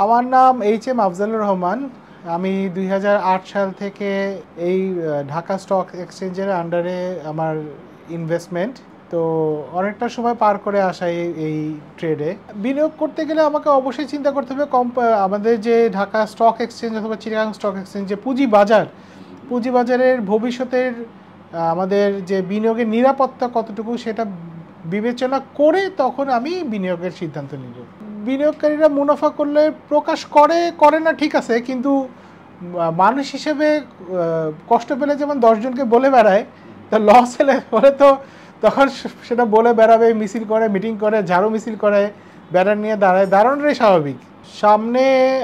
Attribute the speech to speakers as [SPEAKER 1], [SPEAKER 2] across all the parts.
[SPEAKER 1] আমার নাম এইচ.এম. আফজালুর রহমান। আমি ২০০৮ সাল থেকে এই ঢাকা স্টক এক্সচেঞ্জের আন্ডারে আমার ইনভেস্টমেন্ট। তো অনেকটা সময় পার করে আসা এই ট্রেডে। বিনিয়োগ করতে গেলে আমাকে অবশ্যই চিন্তা করতে হবে আমাদের যে ঢাকা স্টক এক্সচেঞ্জ অথবা চিটাগাং স্টক এক্সচেঞ্জ যে পুঁজিবাজারের ভবিষ্যতের আমাদের যে বিনিয়োগের নিরাপত্তা কতটুকু সেটা বিবেচনা করে তখন আমি বিনিয়োগের সিদ্ধান্ত নিব। বিনিয়োগকারীরা মুনাফা করলে প্রকাশ করে না ঠিক আছে, কিন্তু মানুষ হিসেবে কষ্ট পেলে যেমন 10 জনকে বলে বেড়ায়, তো লস হলে তো তখন সেটা বলে বেড়াবে, মিছিল করে, মিটিং করে, ঝাড়ু মিছিল করে, ব্যানার নিয়ে দাঁড়ানোটাই স্বাভাবিক। সামনে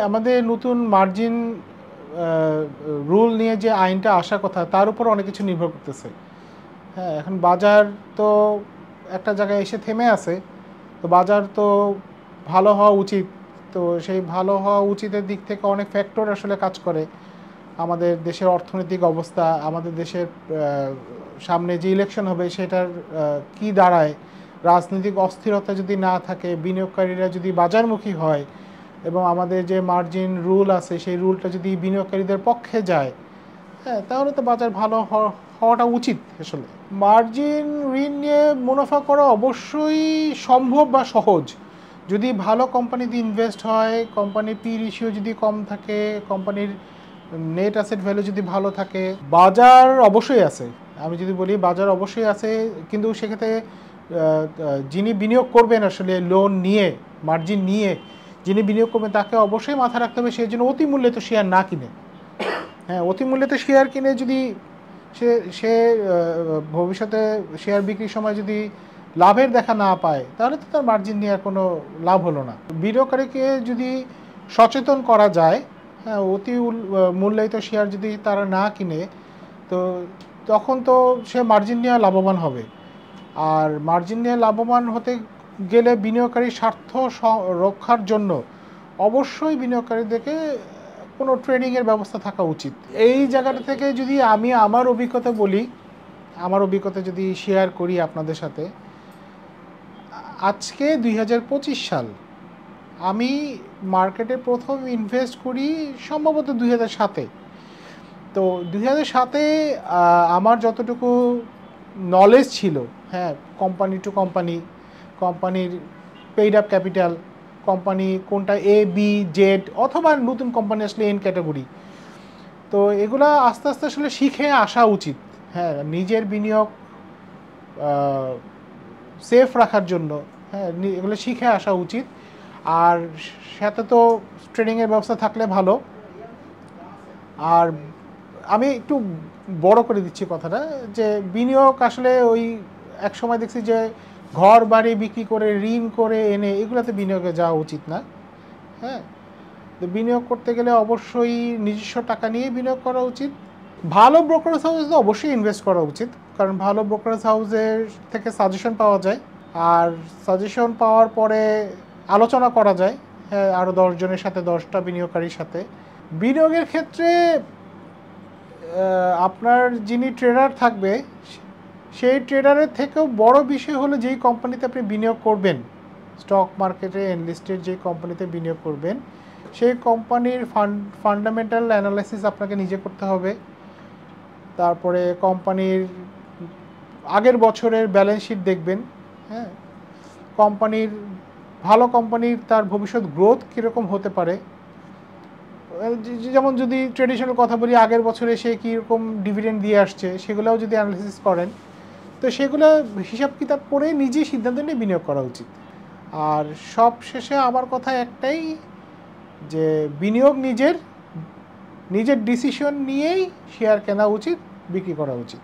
[SPEAKER 1] আমাদের নতুন মার্জিন রুল নিয়ে যে আইনটা আসার কথা তার উপর অনেক কিছু নির্ভর করতেছে। হ্যাঁ, এখন বাজার তো একটা জায়গায় এসে থেমে আছে, তো বাজার তো ভালো হওয়া উচিত। তো সেই ভালো হওয়া উচিতের দিক থেকে অনেক ফ্যাক্টর আসলে কাজ করে। আমাদের দেশের অর্থনৈতিক অবস্থা, আমাদের দেশের সামনে যে ইলেকশন হবে সেটার কি দাঁড়ায়, রাজনৈতিক অস্থিরতা যদি না থাকে, বিনিয়োগকারীরা যদি বাজারমুখী হয় এবং আমাদের যে মার্জিন রুল আছে সেই রুলটা যদি বিনিয়োগকারীদের পক্ষে যায়, হ্যাঁ, তাহলে তো বাজার ভালো হওয়াটা উচিত। আসলে মার্জিন ঋণ নিয়ে মুনাফা করা অবশ্যই সম্ভব বা সহজ, যদি ভালো কোম্পানিতে ইনভেস্ট হয়, কোম্পানির পি রেশিও যদি কম থাকে, কোম্পানির নেট অ্যাসেট ভ্যালু যদি ভালো থাকে। বাজার অবশ্যই আছে, আমি যদি বলি বাজার অবশ্যই আছে, কিন্তু সেক্ষেত্রে যিনি বিনিয়োগ করবেন আসলে লোন নিয়ে, মার্জিন নিয়ে যিনি বিনিয়োগ করবেন তাকে অবশ্যই মাথায় রাখতে হবে সেই জন্য অতিমূল্যে তো শেয়ার না কিনে। হ্যাঁ, অতিমূল্যে তো শেয়ার কিনে যদি সে ভবিষ্যতে শেয়ার বিক্রির সময় যদি লাভের দেখা না পায়, তাহলে তো তার মার্জিন নেওয়ার কোনো লাভ হলো না। বিনিয়োগকারীকে যদি সচেতন করা যায়, হ্যাঁ, মূল্যায়িত শেয়ার যদি তারা না কিনে, তো তখন তো সে মার্জিন নিয়ে লাভবান হবে। আর মার্জিন নিয়ে লাভবান হতে গেলে বিনিয়োগকারীর স্বার্থ রক্ষার জন্য অবশ্যই বিনিয়োগকারীদেরকে কোনো ট্রেনিংয়ের ব্যবস্থা থাকা উচিত। এই জায়গাটা থেকে যদি আমি আমার অভিজ্ঞতা বলি, আমার অভিজ্ঞতা যদি শেয়ার করি আপনাদের সাথে, আজকে ২০২৫ সাল, আমি মার্কেটে প্রথম ইনভেস্ট করি সম্ভবত ২০০৭-এ। তো ২০০৭-এ আমার যতটুকু নলেজ ছিল, হ্যাঁ, কোম্পানি টু কোম্পানি, কোম্পানির পেইড আপ ক্যাপিটাল, কোম্পানি কোনটা এ বি জেড অথবা নতুন কোম্পানি আসলে এন ক্যাটাগরি, তো এগুলা আস্তে আস্তে আসলে শিখে আসা উচিত। হ্যাঁ, নিজের বিনিয়োগ সেফ রাখার জন্য, হ্যাঁ, এগুলো শিখে আসা উচিত। আর সাথে তো ট্রেনিংয়ের ব্যবস্থা থাকলে ভালো। আর আমি একটু বড় করে দিচ্ছি কথাটা, যে বিনিয়োগ আসলে ওই এক সময় দেখছি যে ঘর বাড়ি বিক্রি করে, ঋণ করে এনে এগুলোতে বিনিয়োগে যাওয়া উচিত না। হ্যাঁ, তো বিনিয়োগ করতে গেলে অবশ্যই নিজস্ব টাকা নিয়ে বিনিয়োগ করা উচিত। ভালো ব্রোকারেজ হাউসে অবশ্যই ইনভেস্ট করা উচিত, কারণ ভালো ব্রোকারেজ হাউসের থেকে সাজেশন পাওয়া যায়। আর সাজেশন পাওয়ার পরে আলোচনা করা যায়, হ্যাঁ, আরও 10 জনের সাথে, 10টা বিনিয়োগকারীর সাথে। বিনিয়োগের ক্ষেত্রে আপনার যিনি ট্রেডার থাকবে সেই ট্রেডারের থেকেও বড় বিষয় হলো যেই কোম্পানিতে আপনি বিনিয়োগ করবেন, স্টক মার্কেটে এনলিস্টেড যে কোম্পানিতে বিনিয়োগ করবেন, সেই কোম্পানির ফান্ডামেন্টাল অ্যানালাইসিস আপনাকে নিজে করতে হবে। তারপরে কোম্পানির আগের বছরের ব্যালেন্স শিট দেখবেন। হ্যাঁ, ভালো কোম্পানির তার ভবিষ্যৎ গ্রোথ কীরকম হতে পারে, যেমন যদি ট্রেডিশনাল কথা বলি, আগের বছরে সে কীরকম ডিভিডেন্ড দিয়ে আসছে সেগুলোও যদি অ্যানালিসিস করেন, তো সেগুলো হিসাব কিতাব করে নিজেই সিদ্ধান্ত নিয়ে বিনিয়োগ করা উচিত। আর সব শেষে আমার কথা একটাই, যে বিনিয়োগ নিজের ডিসিশন নিয়েই শেয়ার কেনা উচিত, বিক্রি করা উচিত।